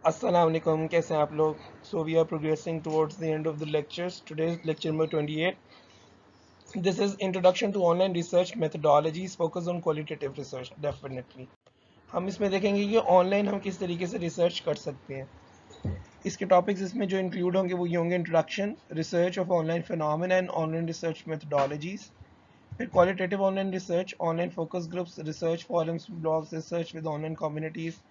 अस्सलाम वालेकुम, कैसे हैं आप लोग? So we are progressing towards the end of the lectures. Today's lecture number 28. This is introduction to online research methodologies focus on qualitative research. Definitely हम इसमें देखेंगे कि ऑनलाइन हम किस तरीके से रिसर्च कर सकते हैं. इसके टॉपिक्स इसमें जो इंक्लूड होंगे वो ये होंगे: introduction, research of online phenomena and online research methodologies. फिर qualitative online research, online focus groups, research forums, blogs, research with online communities,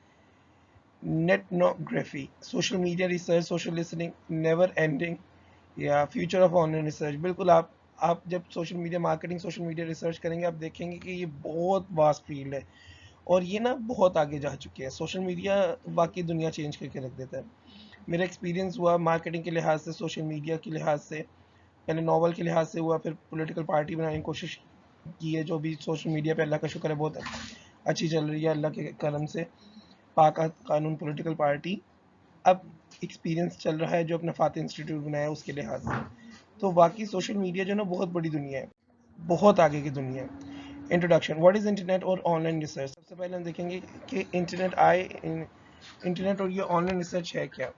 netnography, social media research, social listening, never ending, या future of online research. बिल्कुल आप जब social media marketing, social media research करेंगे आप देखेंगे कि ये बहुत वास्ट फील्ड है और ये ना बहुत आगे जा चुके हैं. सोशल मीडिया वाकई दुनिया चेंज करके रख देता है. मेरा एक्सपीरियंस हुआ मार्केटिंग के लिहाज से, सोशल मीडिया के लिहाज से, पहले नॉवल के लिहाज से हुआ, फिर पॉलिटिकल पार्टी बनाने की कोशिश की है जो भी सोशल मीडिया पे अल्लाह का शुक्र है बहुत अच्छी चल रही है अल्लाह के करम से. पाक कानून पॉलिटिकल पार्टी अब एक्सपीरियंस चल रहा है जो अपना फातिह इंस्टीट्यूट बनाया है उसके लिहाज से. तो वाकई सोशल मीडिया जो ना बहुत बड़ी दुनिया है, बहुत आगे की दुनिया है. इंट्रोडक्शन, व्हाट इज इंटरनेट और ऑनलाइन रिसर्च. सबसे पहले हम देखेंगे कि इंटरनेट और ये ऑनलाइन रिसर्च है क्या.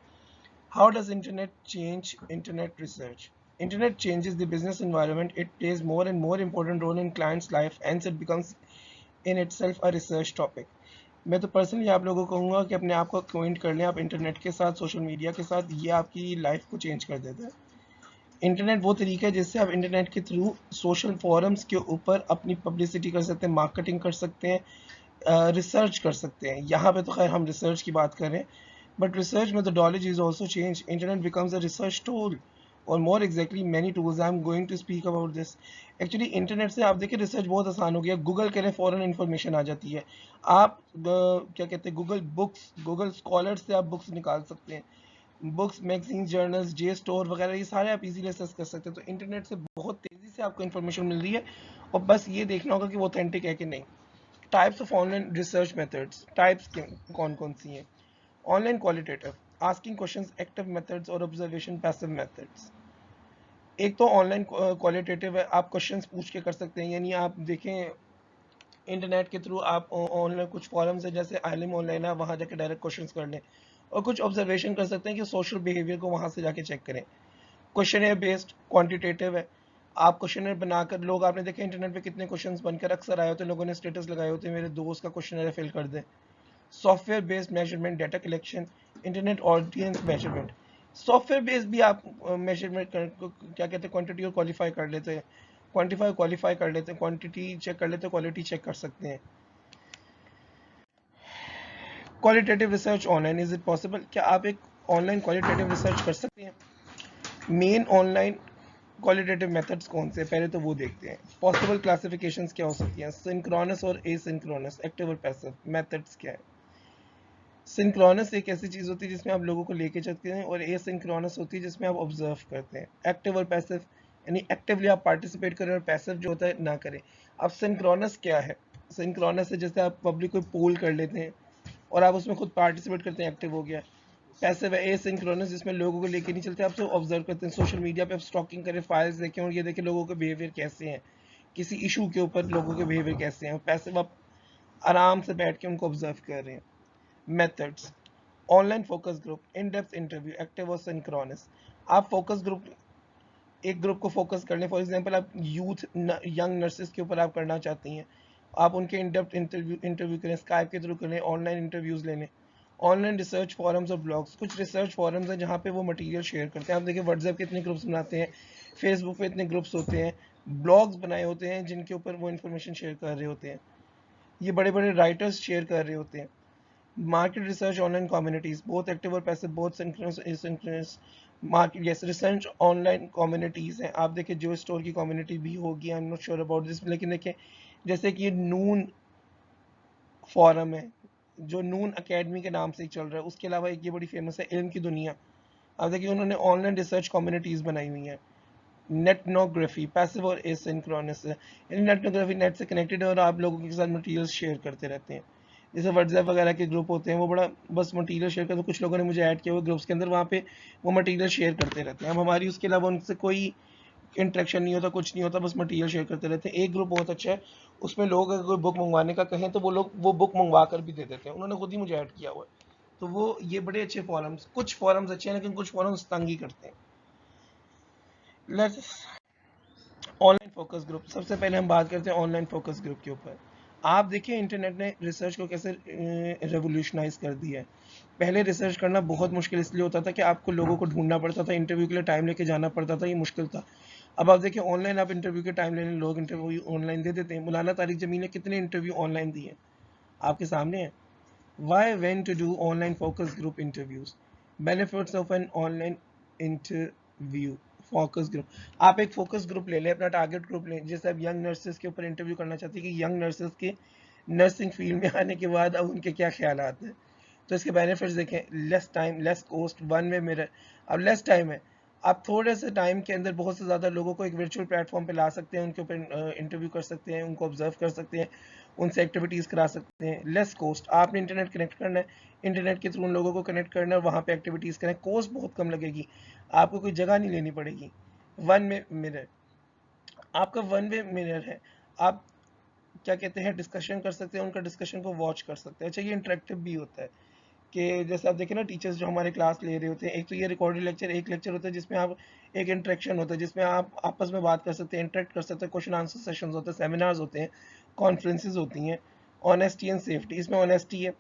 How does internet change internet research. Internet changes the business environment. It plays more and more important role in clients' life, hence it becomes in itself a research topic. मैं तो personally आप लोगों को कहूँगा कि अपने आप को एक्वाइंट कर लें आप इंटरनेट के साथ, सोशल मीडिया के साथ. ये आपकी लाइफ को चेंज कर देता है. इंटरनेट वो तरीका है जिससे आप इंटरनेट के थ्रू सोशल फोरम्स के ऊपर अपनी पब्लिसिटी कर सकते हैं, मार्केटिंग कर सकते हैं, रिसर्च कर सकते हैं. यहाँ पे तो खैर हम रिसर्च की बात कर रहे हैं, but research methodology is also changed. Internet becomes a research tool, or more exactly many tools. I'm going to speak about this. Actually internet से आप देखिए रिसर्च बहुत आसान हो गया. गूगल करें फ़ौरन इन्फॉर्मेशन आ जाती है. आप क्या कहते हैं, गूगल बुक्स, गूगल स्कॉलर से आप बुक्स निकाल सकते हैं. बुक्स, मैगजीन, जर्नल्स, जे स्टोर वगैरह ये सारे आप इजीली एक्सेस कर सकते हैं. तो इंटरनेट से बहुत तेज़ी से आपको इन्फॉर्मेशन मिल रही है और बस ये देखना होगा कि वो ऑथेंटिक है कि नहीं. Types of online research methods. Types कौन कौन सी हैं. Online qualitative, asking questions, active methods और ऑब्जर्वेशन, पैसिव मेथड्स. एक तो ऑनलाइन क्वालिटेटिव है, आप क्वेश्चंस पूछ के कर सकते हैं. यानी आप देखें इंटरनेट के थ्रू आप ऑनलाइन कुछ फॉरम्स है जैसे आइलम ऑनलाइन है, वहाँ जाके डायरेक्ट क्वेश्चंस कर लें और कुछ ऑब्जर्वेशन कर सकते हैं कि सोशल बिहेवियर को वहाँ से जाके चेक करें. क्वेश्चन बेस्ड क्वांटिटेटिव है. आप क्वेश्चन बनाकर, लोग आपने देखे इंटरनेट पे कितने क्वेश्चंस बनकर अक्सर आए होते हैं, लोगों ने स्टेटस लगाए होते हैं मेरे दोस्त का क्वेश्चन फिल कर दें. Software based measurement, data collection, internet audience measurement. Software based भी आप मेजरमेंट क्या कहते हैं, क्वांटिटी और क्वालिफाई कर लेते हैं, क्वांटिफाई क्वालिफाई कर लेते हैं, क्वांटिटी चेक कर लेते हैं, क्वालिटी चेक कर सकते हैं. Qualitative research online, is it possible. क्या आप एक ऑनलाइन क्वालिटेटिव रिसर्च कर सकते हैं. मेन ऑनलाइन क्वालिटेटिव मेथड्स कौन से, पहले तो वो देखते हैं. पॉसिबल क्लासिफिकेशंस क्या हो सकती हैं. सिंक्रोनस और एसिंक्रोनस, एक्टिव और पैसिव मेथड्स क्या है. सिंक्रोनस एक ऐसी चीज़ होती है जिसमें आप लोगों को लेके चलते हैं और एसिंक्रोनस होती है जिसमें आप ऑब्जर्व करते हैं. एक्टिव और पैसिव, यानी एक्टिवली आप पार्टिसिपेट करें और पैसिव जो होता है ना करें. अब सिंक्रोनस क्या है. सिंक्रोनस है जैसे आप पब्लिक को पोल कर लेते हैं और आप उसमें खुद पार्टिसिपेट करते हैं, एक्टिव हो गया. पैसिव है एसिंक्रोनस, जिसमें लोगों को लेके नहीं चलते, आप सिर्फ ऑब्जर्व करते हैं. सोशल मीडिया पे आप स्टॉकिंग करें, फाइल्स देखें और ये देखें लोगों के बिहेवियर कैसे हैं, किसी इशू के ऊपर लोगों के बिहेवियर कैसे हैं. पैसिव आप आराम से बैठ के उनको ऑब्जर्व कर रहे हैं. Methods, online focus group, in depth interview, active और सिंक्रोनस. आप फोकस ग्रुप, एक ग्रुप को फोकस कर लें. फॉर एग्जांपल आप यूथ यंग नर्सेस के ऊपर आप करना चाहती हैं, आप उनके इन डेप्थ इंटरव्यू करें, स्काइप के थ्रू करें, ऑनलाइन इंटरव्यूज़ ले लें. ऑनलाइन रिसर्च फॉरम्स और ब्लॉग्स, कुछ रिसर्च फॉरम्स हैं जहाँ पे वो मटेरियल शेयर करते हैं. आप देखिए व्हाट्सएप के इतने ग्रुप्स बनाते हैं, फेसबुक पे इतने ग्रुप्स होते हैं, ब्लॉग्स बनाए होते हैं जिनके ऊपर वो इन्फॉर्मेशन शेयर कर रहे होते हैं. ये बड़े बड़े राइटर्स शेयर कर रहे होते हैं. Market research online communities, both active और passive, both synchronous asynchronous. Market, yes, research online communities हैं. आप देखिए जो स्टोर की कम्युनिटी भी होगी, I am not sure about this, लेकिन देखिए जैसे कि नून फॉरम है जो नून अकेडमी के नाम से चल रहा है. उसके अलावा एक ये बड़ी फेमस है इल्म की दुनिया. आप देखिए उन्होंने ऑनलाइन रिसर्च कम्युनिटीज बनाई हुई हैं. नेटनोग्राफी, पैसिव और एसिंक्रोनस है. नेटनोग्राफी नेट से कनेक्टेड है और आप लोगों के साथ मटेरियल शेयर करते रहते हैं. जैसे व्हाट्सएप वगैरह के ग्रुप होते हैं, वो बड़ा बस मटेरियल शेयर करते हैं. कुछ लोगों ने मुझे ऐड किया हुआ ग्रुप्स के अंदर, वहाँ पे वो मटेरियल शेयर करते रहते हैं. अब हमारी उसके अलावा उनसे कोई इंटरेक्शन नहीं होता, कुछ नहीं होता, बस मटेरियल शेयर करते रहते हैं. एक ग्रुप बहुत अच्छा है, उसमें लोग अगर कोई बुक मंगवाने का कहें तो वो लोग वो बुक मंगवा कर भी दे देते हैं. उन्होंने खुद ही मुझे ऐड किया हुआ है. तो वो ये बड़े अच्छे फॉरम्स, कुछ फॉरम्स अच्छे हैं लेकिन कुछ फॉरम्स तंग ही करते हैं। लेट्स ऑनलाइन फोकस ग्रुप, सबसे पहले हम बात करते हैं ऑनलाइन फोकस ग्रुप के ऊपर। आप देखिए इंटरनेट ने रिसर्च को कैसे रेवोल्यूशनाइज कर दिया है। पहले रिसर्च करना बहुत मुश्किल इसलिए होता था कि आपको लोगों को ढूंढना पड़ता था, इंटरव्यू के लिए टाइम लेके जाना पड़ता था, ये मुश्किल था। अब आप देखिए ऑनलाइन आप इंटरव्यू के टाइम लेने लोग इंटरव्यू ऑनलाइन दे देते हैं। मौलाना तारिक जमील ने कितने इंटरव्यू ऑनलाइन दिए आपके सामने है। Why when to do online focus group interviews? Benefits of an online interview focus group. आप एक फोकस ग्रुप ले लें, अपना टारगेट ग्रुप लें, जैसे आप यंग नर्सेज के ऊपर इंटरव्यू करना चाहते हैं कि यंग नर्सेज के नर्सिंग फील्ड में आने के बाद अब उनके क्या ख्याल आते हैं। तो इसके बेनिफिट्स देखें, less time, less cost, one way mirror. अब लेस टाइम है, आप थोड़े से टाइम के अंदर बहुत से ज़्यादा लोगों को एक वर्चुअल प्लेटफॉर्म पे ला सकते हैं, उनके ऊपर इंटरव्यू कर सकते हैं, उनको ऑब्जर्व कर सकते हैं, उनसे एक्टिविटीज़ करा सकते हैं। लेस कॉस्ट, आपने इंटरनेट कनेक्ट करना है, इंटरनेट के थ्रू उन लोगों को कनेक्ट करना है और वहाँ पे एक्टिविटीज़ करें, कॉस्ट बहुत कम लगेगी, आपको कोई जगह नहीं लेनी पड़ेगी। वन वे मिरर, आपका वन वे मिरर है, आप क्या कहते हैं डिस्कशन कर सकते हैं, उनका डिस्कशन को वॉच कर सकते हैं। अच्छा, ये इंटरेक्टिव भी होता है कि जैसे आप देखें ना टीचर्स जो हमारे क्लास ले रहे होते हैं, एक तो ये रिकॉर्डेड लेक्चर, एक लेक्चर होता है जिसमें आप एक इंटरेक्शन होता है, जिसमें आप आपस में बात कर सकते हैं, इंटरेक्ट कर सकते हैं, क्वेश्चन आंसर सेशंस होते हैं, सेमिनार्स होते हैं, कॉन्फ्रेंसेज होती हैं। ऑनेस्टी एंड सेफ्टी, इसमें ऑनेस्टी है,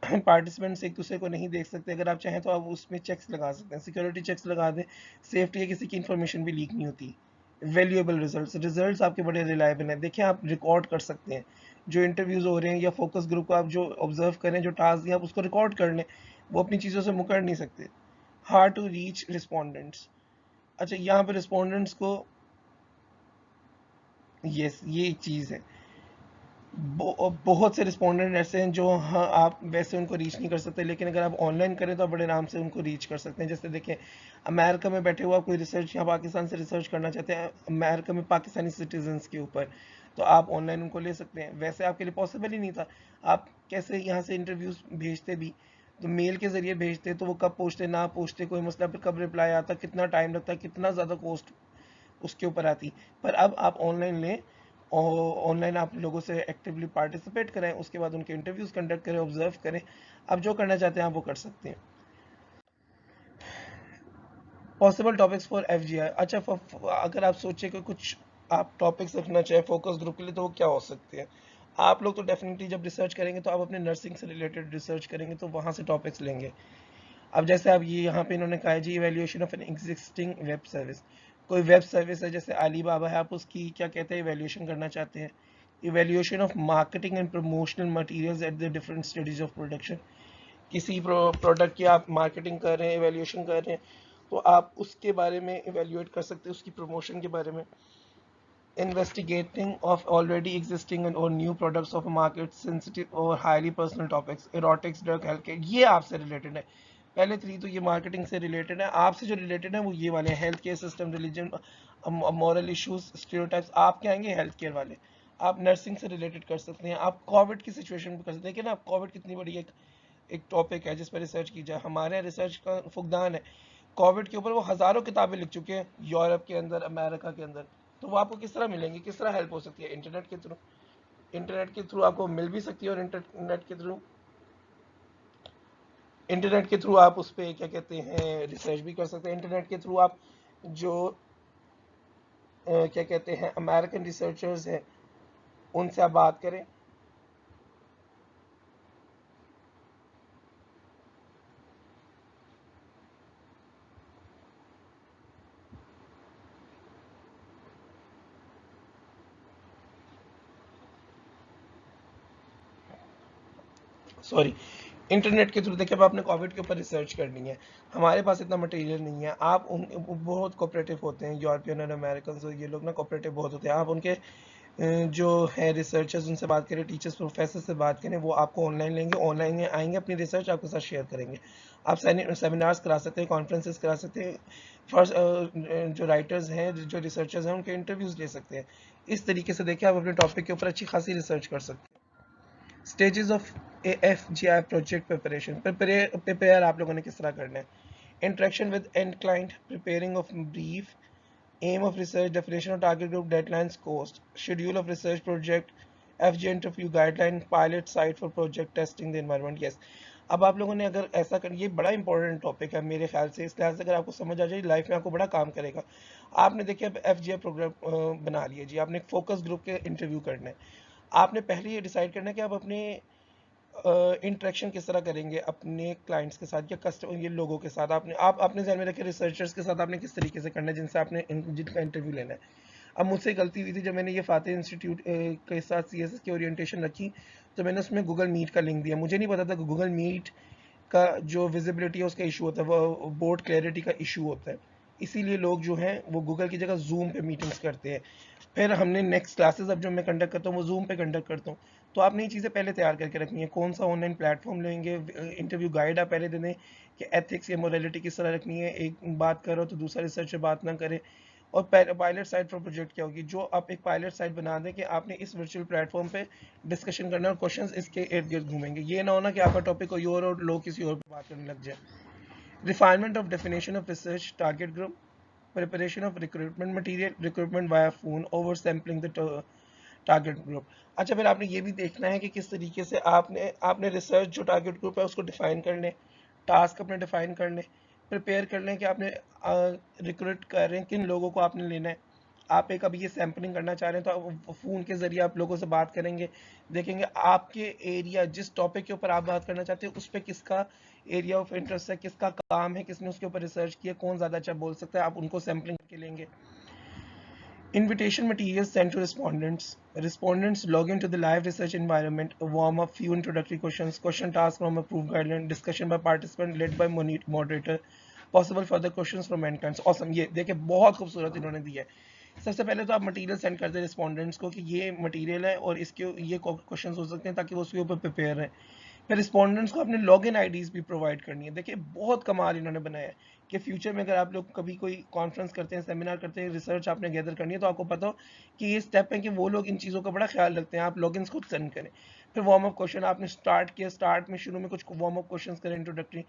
पार्टिसिपेंट्स एक दूसरे को नहीं देख सकते, अगर आप चाहें तो आप उसमें चेक्स लगा सकते हैं, सिक्योरिटी चेक्स लगा दें। सेफ्टी है, किसी की इन्फॉर्मेशन भी लीक नहीं होती। वैल्यूएबल रिजल्ट्स, रिजल्ट्स आपके बड़े रिलायबल हैं, देखिए आप रिकॉर्ड कर सकते हैं जो इंटरव्यूज हो रहे हैं या फोकस ग्रुप को आप जो ऑब्जर्व करें, जो टास्क दिए आप उसको रिकॉर्ड कर लें, वो अपनी चीज़ों से मुकर नहीं सकते। हार्ड टू रीच रिस्पोंडेंट्स, अच्छा यहाँ पे रिस्पोंडेंट्स को, यस ये एक चीज़ है, बहुत से रिस्पोंडेंट ऐसे हैं जो, हाँ आप वैसे उनको रीच नहीं कर सकते, लेकिन अगर आप ऑनलाइन करें तो आप बड़े आराम से उनको रीच कर सकते हैं। जैसे देखें अमेरिका में बैठे हुए आप कोई रिसर्च यहाँ पाकिस्तान से रिसर्च करना चाहते हैं अमेरिका में पाकिस्तानी सिटीजन्स के ऊपर, तो आप ऑनलाइन उनको ले सकते हैं। वैसे आपके लिए पॉसिबल ही नहीं था, आप कैसे यहाँ से इंटरव्यूज भेजते भी तो मेल के जरिए भेजते, तो वो कब पहुँचते ना पहुँचते, कोई मसला, फिर कब रिप्लाई आता, कितना टाइम लगता, कितना ज़्यादा कॉस्ट उसके ऊपर आती। पर अब आप ऑनलाइन लें और ऑनलाइन आप लोगों से एक्टिवली पार्टिसिपेट करें, उसके बाद उनके इंटरव्यूज कंडक्ट करें, ऑब्जर्व करें, आप जो करना चाहते हैं आप वो कर सकते हैं। पॉसिबल टॉपिक्स फॉर एफजीआई, अच्छा अगर आप सोचे कि कुछ आप टॉपिक्स रखना चाहें फोकस ग्रुप के लिए तो वो क्या हो सकते हैं। आप लोग तो डेफिनेटली जब रिसर्च करेंगे तो आप अपने नर्सिंग से रिलेटेड रिसर्च करेंगे तो वहाँ से टॉपिक्स लेंगे। अब जैसे अब ये यहाँ पे इन्होंने कहा है जी evaluation of an existing web service, कोई वेब सर्विस है जैसे अली बाबा है, आप उसकी क्या कहते हैं इवैल्यूएशन करना चाहते हैं। Evaluation of marketing and promotional materials at the different stages of production, किसी प्रोडक्ट की आप मार्केटिंग कर रहे हैं, इवैल्यूएशन कर रहे हैं, तो आप उसके बारे में इवैल्यूएट कर सकते हैं, उसकी प्रमोशन के बारे में। Investigating of already existing and or new products of a market, sensitive or highly personal topics, erotics, drug, healthcare, ये आपसे रिलेटेड है। पहले थ्री तो ये मार्केटिंग से रिलेटेड है, आपसे जो रिलेटेड है वो ये वाले हैं, health care system, religion, moral issues, stereotypes, आपके आएंगे हेल्थ केयर वाले। आप नर्सिंग से रिलेटेड कर सकते हैं, आप कोविड की सिचुएशन भी कर सकते हैं। देखिए ना कोविड कितनी बड़ी एक टॉपिक है जिस पर रिसर्च की जाए, हमारे यहाँ रिसर्च का फुकदान है। कोविड के ऊपर वो हज़ारों किताबें लिख चुके हैं यूरोप के अंदर, अमेरिका के अंदर, तो वो आपको किस तरह मिलेंगे, किस तरह हेल्प हो सकती है, इंटरनेट के थ्रू। इंटरनेट के थ्रू आपको मिल भी सकती है और इंटरनेट के थ्रू आप उस पर क्या कहते हैं रिसर्च भी कर सकते हैं। इंटरनेट के थ्रू आप जो क्या कहते हैं अमेरिकन रिसर्चर्स हैं उनसे आप बात करें। सॉरी, इंटरनेट के थ्रू देखिए अब आपने कोविड के ऊपर रिसर्च करनी है, हमारे पास इतना मटेरियल नहीं है, आप उन बहुत कोऑपरेटिव होते हैं यूरोपियन और अमेरिकन, ये लोग ना कोऑपरेटिव बहुत होते हैं, आप उनके जो है रिसर्चर्स उनसे बात करें, टीचर्स प्रोफेसर से बात करें, वो आपको ऑनलाइन लेंगे, ऑनलाइन आएंगे, अपनी रिसर्च आपके साथ शेयर करेंगे। आप सेमिनार्स करा सकते हैं, कॉन्फ्रेंसेस करा सकते हैं, फर्स्ट जो राइटर्स हैं, जो रिसर्चर्स हैं उनके इंटरव्यूज ले सकते हैं। इस तरीके से देखिए आप अपने टॉपिक के ऊपर अच्छी खासी रिसर्च कर सकते हैं। Stages of AFGI project preparation, prepare आप लोगों ने किस तरह करना है। Interaction with and client, preparing of brief, aim of research, definition of target group, deadlines, cost, schedule of research project, FG interview guideline, pilot site for project testing the environment. Yes, अब आप लोगों ने अगर ऐसा कर, ये बड़ा important topic है मेरे ख्याल से, इस लिहाज से अगर आपको समझ आ जाए लाइफ में आपको बड़ा काम करेगा। आपने देखिए अब FGI प्रोग्राम बना लिया जी, आपने फोकस ग्रुप के इंटरव्यू करने, आपने पहले ये डिसाइड करना है कि आप अपने इंटरेक्शन किस तरह करेंगे अपने क्लाइंट्स के साथ या कस्टमर ये लोगों के साथ। आप अपने ध्यान में रखिए रिसर्चर्स के साथ आपने किस तरीके से करना है जिनसे आपने जिनका इंटरव्यू लेना है। अब मुझसे गलती हुई थी जब मैंने ये फातिह इंस्टीट्यूट के साथ CSS की ओरिएंटेशन रखी, तो मैंने उसमें गूगल मीट का लिंक दिया। मुझे नहीं पता था कि गूगल मीट का जो विजिबिलिटी है उसका इशू होता है, वो बोर्ड क्लैरिटी का इशू होता है, इसीलिए लोग जो हैं वो गूगल की जगह जूम पे मीटिंग्स करते हैं। फिर हमने नेक्स्ट क्लासेस अब जो मैं कंडक्ट करता हूँ वो जूम पे कंडक्ट करता हूँ। तो आपने ये चीज़ें पहले तैयार करके रखनी है, कौन सा ऑनलाइन प्लेटफॉर्म लेंगे, इंटरव्यू गाइड आप पहले दे दें कि एथिक्स या मोरालिटी किस तरह रखनी है, एक बात करो तो दूसरा रिसर्चर बात ना करे। और पायलट साइट फॉर प्रोजेक्ट क्या होगी, जो आप एक पायलट साइट बना दें कि आपने इस वर्चुअल प्लेटफॉर्म पे डिस्कशन करना है और क्वेश्चंस इसके इर्द गिर्द घूमेंगे। ये ना होना कि आपका टॉपिक कोई और लोग किसी और पे बात करने लग जाए। Refinement of definition of research target group, preparation of recruitment material, recruitment via phone, over sampling the target group. अच्छा फिर आपने ये भी देखना है कि किस तरीके से आपने आपने रिसर्च जो टारगेट ग्रुप है उसको डिफाइन कर लें, टास्क अपने डिफाइन कर लें, प्रिपेयर कर लें कि आपने रिक्रूट कर रहे हैं किन लोगों को आपने लेना है। आप एक अभी ये सैम्पलिंग करना चाह रहे हैं तो आप फ़ोन के ज़रिए आप लोगों से बात करेंगे, देखेंगे आपके एरिया जिस टॉपिक के ऊपर आप बात करना चाहते हैं उस पर किसका एरिया ऑफ इंटरेस्ट है, किसका काम है, किसने उसके ऊपर रिसर्च किया, कौन ज़्यादा अच्छा बोल सकता है, आप उनको सैम्पलिंग करके लेंगे। Invitation materials sent to respondents. Respondents log into the live research environment, warm up, few introductory questions, question task from approved guideline, discussion by participant led by moderator, possible further questions from endpoints. Awesome, ये देखिए बहुत खूबसूरत इन्होंने दिया है। सबसे पहले तो आप मटेरियल सेंड करते हैं रिस्पॉन्डेंट्स को कि ये मटेरियल है और इसके ये क्वेश्चंस हो सकते हैं ताकि वो उसके ऊपर प्रिपेयर रहें। फिर रिस्पॉन्डेंट्स को अपने लॉगिन आईडीज भी प्रोवाइड करनी है। देखिए बहुत कमाल इन्होंने बनाया है कि फ्यूचर में अगर आप लोग कभी कोई कॉन्फ्रेंस करते हैं, सेमिनार करते हैं, रिसर्च आपने गैदर करनी है तो आपको पता हो कि ये स्टेप है कि वो लोग इन चीज़ों का बड़ा ख्याल रखते हैं। आप लॉगिन्स खुद सेंड करें। फिर वार्म अप क्वेश्चन आपने स्टार्ट किया, स्टार्ट में शुरू में कुछ वार्म अप क्वेश्चन करें इंट्रोडक्टरी,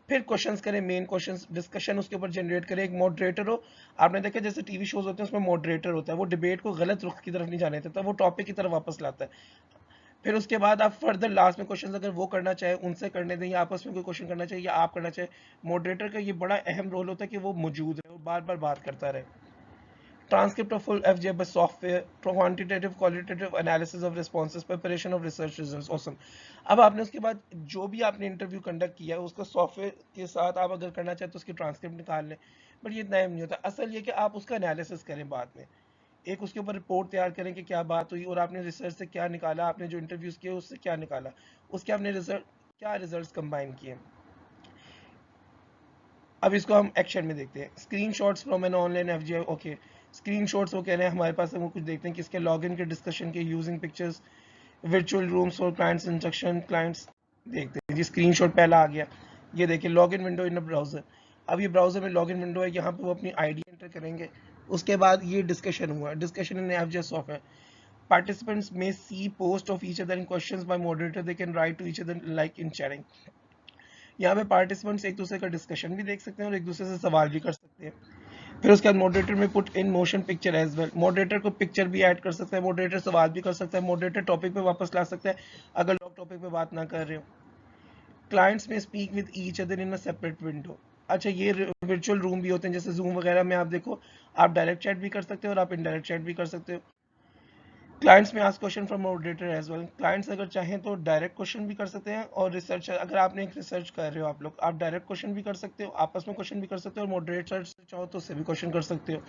फिर क्वेश्चंस करें मेन क्वेश्चंस, डिस्कशन उसके ऊपर जनरेट करें, एक मॉडरेटर हो। आपने देखा जैसे टीवी शोज होते हैं उसमें मॉडरेटर होता है, वो डिबेट को गलत रुख की तरफ नहीं जाने देता, वो टॉपिक की तरफ वापस लाता है। फिर उसके बाद आप फर्दर लास्ट में क्वेश्चंस अगर वो करना चाहे उनसे करने दें, या आपस में कोई क्वेश्चन करना चाहिए या आप करना चाहे, मॉडरेटर का ये बड़ा अहम रोल होता है कि वो मौजूद रहे और बार बार बात करता रहे। Transcript of full FGI software, quantitative qualitative analysis of responses, preparation of research results. Awesome. अब आपने उसके बाद जो भी आपने इंटरव्यू कंडक्ट किया है उसको सॉफ्टवेयर के साथ आप अगर करना चाहें तो उसकी ट्रांसक्रिप्ट निकाल लें, बट ये इतना नहीं होता। असल ये कि आप उसका एनालिसिस करें बाद में, एक उसके ऊपर रिपोर्ट तैयार करें कि क्या बात हुई और आपने रिसर्च से क्या निकाला, आपने जो इंटरव्यूज किए उससे क्या निकाला, उसके आपने रिजल्ट क्या रिजल्ट्स कंबाइन किए। अब इसको हम एक्शन में देखते हैं। Screenshots from an online FGI। Okay, screenshots वो कह रहे हैं हमारे पास है, वो कुछ देखते हैं किसके लॉगिन के, डिस्कशन के, using pictures, virtual rooms for clients instruction, clients देखते हैं जी। स्क्रीनशॉट पहला आ गया, ये देखिए login window in a browser. अब ये ब्राउजर में लॉगिन विंडो है, यहाँ पे वो अपनी आईडी एंटर करेंगे। उसके बाद ये डिस्कशन हुआ, discussion in FGI software. Participants may see post of each other in questions by moderator. They can write to each other like in chatting. यहाँ पे पार्टिसिपेंट्स एक दूसरे का डिस्कशन भी देख सकते हैं और एक दूसरे से सवाल भी कर सकते हैं। फिर उसके बाद moderator may put in motion picture as well, moderator को पिक्चर भी ऐड कर सकता है, मॉडरेटर सवाल भी कर सकता है, मॉडरेटर टॉपिक पे वापस ला सकता है अगर लोग टॉपिक पे बात ना कर रहे हो। क्लाइंट्स में speak with each other in a separate window. अच्छा ये वर्चुअल रूम भी होते हैं जैसे जूम वगैरह में, आप देखो आप डायरेक्ट चैट भी कर सकते हो और आप इनडायरेक्ट चैट भी कर सकते हो। Clients may ask question from moderator as well, clients अगर चाहें तो डायरेक्ट क्वेश्चन भी कर सकते हैं और रिसर्च अगर आपने एक रिसर्च कर रहे हो आप लोग, आप डायरेक्ट क्वेश्चन भी कर सकते हो, आपस में क्वेश्चन भी कर सकते हो और मॉडरेटर से चाहो तो उससे भी क्वेश्चन कर सकते हो।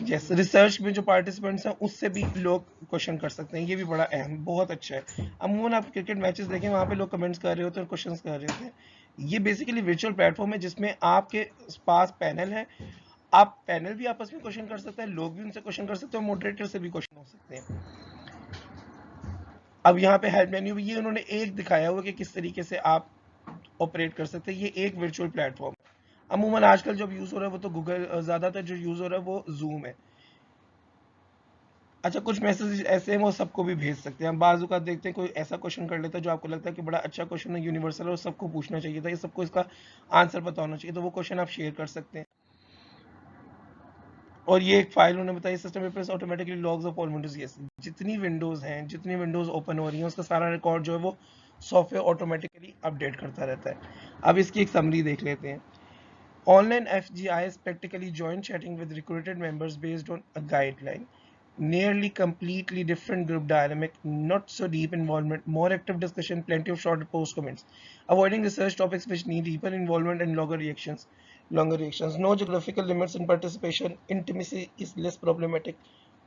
यस, रिसर्च में जो पार्टिसिपेंट्स हैं उससे भी लोग क्वेश्चन कर सकते हैं, ये भी बड़ा अहम बहुत अच्छा है। अमूमन आप क्रिकेट मैचेस देखें वहाँ पे लोग कमेंट्स कर रहे होते हैं और क्वेश्चंस कर रहे होते हैं। ये बेसिकली वर्चुअल प्लेटफॉर्म है जिसमें आपके पास पैनल है, आप पैनल भी आपस में क्वेश्चन कर सकते हैं, लोग भी उनसे क्वेश्चन कर सकते हैं, मॉडरेटर से भी क्वेश्चन हो सकते हैं। अब यहाँ पे हेल्प मेन्यू भी ये उन्होंने एक दिखाया हुआ कि किस तरीके से आप ऑपरेट कर सकते हैं, ये एक वर्चुअल प्लेटफॉर्म है। अमूमन आजकल जो यूज हो रहा है वो तो गूगल, ज़्यादातर जो यूज हो रहा है वो जूम है। अच्छा कुछ मैसेज ऐसे हैं वो सबको भी भेज सकते हैं। हम बाजू का देखते हैं कोई ऐसा क्वेश्चन कर लेता है जो आपको लगता है कि बड़ा अच्छा क्वेश्चन है, यूनिवर्सल है और सबको पूछना चाहिए था, ये सबको इसका आंसर पता होना चाहिए, तो वो क्वेश्चन आप शेयर कर सकते हैं। और ये एक फाइल उन्होंने बताई, system replace automatically logs of all Windows. Yes, जितनी विंडोज हैं, जितनी विंडोज ओपन हो रही हैं उसका सारा रिकॉर्ड जो है वो सॉफ्टवेयर ऑटोमेटिकली अपडेट करता रहता है। अब इसकी एक समरी देख लेते हैं। Online FGIs practically join chatting with recruited members based on a guideline. Nearly completely different group dynamic, not so deep involvement, more active discussion, plenty of shorter post comments. Avoiding research topics which need deeper involvement and longer reactions. No geographical limits in participation. Intimacy is less problematic.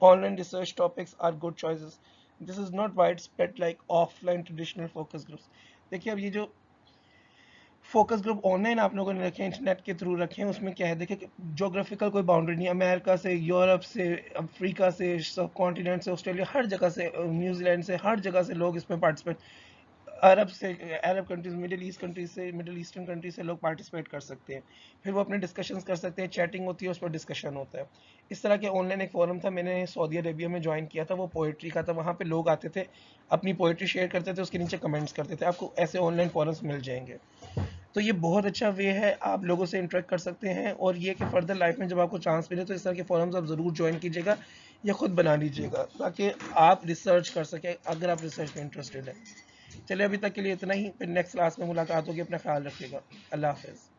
Online research topics are good choices. This is not widespread like offline traditional focus groups. देखिए अब ये जो focus group online आप लोगों ने रखे हैं, internet के थ्रू रखे हैं, उसमें क्या है देखिए ज्योग्राफिकल कोई बाउंड्री नहीं, अमेरिका से, यूरोप से, अफ्रीका से, सब कॉन्टिनेंट से, ऑस्ट्रेलिया, हर जगह से, न्यूजीलैंड से, हर जगह से लोग इसमें पार्टिसिपेट, अरब से, अरब कंट्रीज, मिडिल ईस्ट कंट्रीज से, मिडिल ईस्टर्न कंट्रीज से लोग पार्टिसिपेट कर सकते हैं। फिर वो अपने डिस्कशंस कर सकते हैं, चैटिंग होती है, उस पर डिस्कशन होता है। इस तरह के ऑनलाइन एक फोरम था, मैंने सऊदी अरेबिया में ज्वाइन किया था, वो पोएट्री का था। वहाँ पे लोग आते थे, अपनी पोएट्री शेयर करते थे, उसके नीचे कमेंट्स करते थे। आपको ऐसे ऑनलाइन फोरम्स मिल जाएंगे। तो ये बहुत अच्छा वे है, आप लोगों से इंटरेक्ट कर सकते हैं। और ये कि फर्दर लाइफ में जब आपको चांस मिले तो इस तरह के फोरम्स आप ज़रूर ज्वाइन कीजिएगा या खुद बना लीजिएगा, ताकि आप रिसर्च कर सकें अगर आप रिसर्च में इंटरेस्टेड हैं। चलिए अभी तक के लिए इतना ही, फिर नेक्स्ट क्लास में मुलाकात होगी। अपना ख्याल रखिएगा। अल्लाह हाफ़िज़।